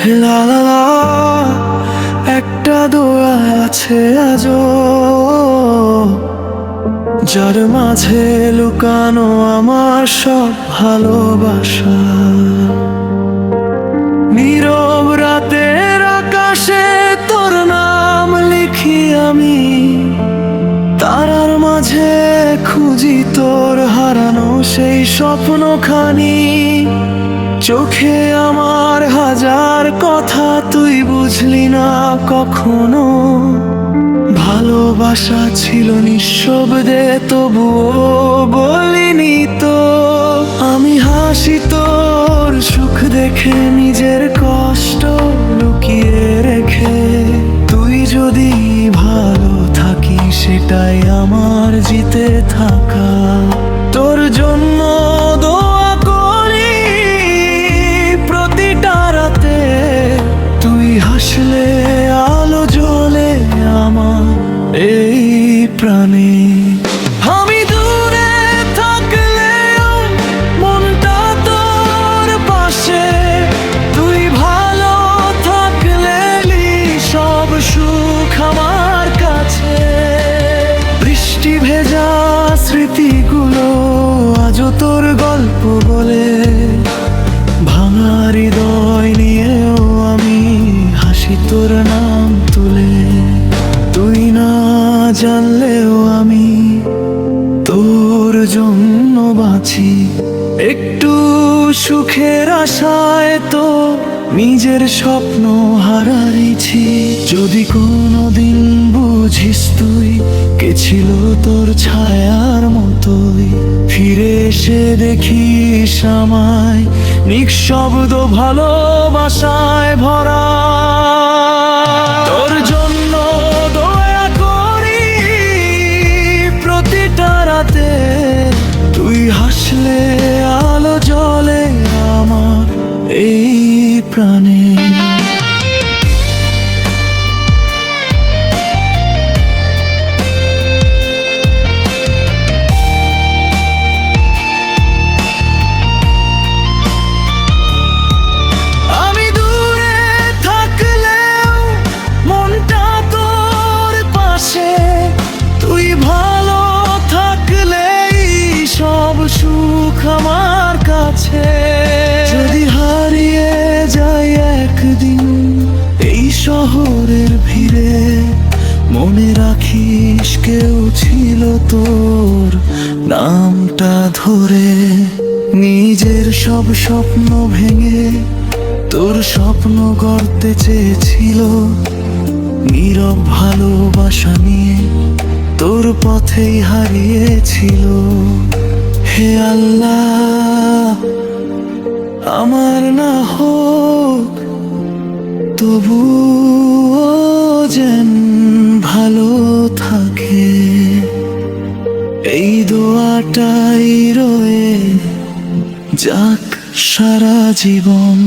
লা লা লা, একটা দোয়া আছে আজও, যার মাঝে লুকানো আমার সব ভালোবাসা। নীরব রাতের আকাশে তোর নাম লিখি আমি, তারার মাঝে খুঁজি তোর হারানো সেই স্বপ্নখানি। চোখে আমার হাজার কথা তুই বুঝলি না কখনো, ভালোবাসা ছিল নিঃশব্দে তবুও বলিনি তো। আমি হাসি তোর সুখ দেখে নিজের কষ্ট লুকিয়ে রেখে, তুই যদি ভালো থাকিস সেটাই আমার জিতে থাকা। তোর জন্য দোয়া করি প্রতিটা রাতে, তুই হাসলে আলো জ্বলে আমার এই প্রাণে। আমি দূরে থাকলেও মনটা তোর পাশে, তুই ভালো থাকলে সব সুখ আমার কাছে। বৃষ্টি ভেজা স্মৃতিগুলো আজও তোর গল্প বলে, ভাঙা হৃদয় নিয়েও আমি হাসি তোর নাম তুলে। তুই না জানলেও আমি তোর জন্য বাঁচি, একটু সুখের আশায় তো নিজের স্বপ্ন হারাইছি। যদি কোনোদিন বুঝিস তুই কে ছিল তোর ছায়ার মতোই, ফিরে এসে দেখিস আমায় নিঃশব্দ ভালোবাসায় ভরা। তোর জন্য দয়া করি প্রতিটা রাতে, তুই হাসলে আলো জ্বলে আমার এই প্রাণে। আমি দূরে থাকলেও মনটা তোর পাশে, তুই ভালো থাকলেই সব সুখ আমার কাছে। যদি হারিয়ে যাই একদিন এই শহরের ভিড়ে, মনে রাখিস কেউ ছিল তোর নামটা ধরে। নিজের সব স্বপ্ন ভেঙে তোর স্বপ্ন গড়তে চেয়েছিল, নীরব ভালোবাসা নিয়ে তোর পথেই হারিয়েছিল। হে আল্লাহ, আমার না হোক তবুও যেন ভালো থাকে, এই দোয়াটাই রয়ে যাক সারা জীবন।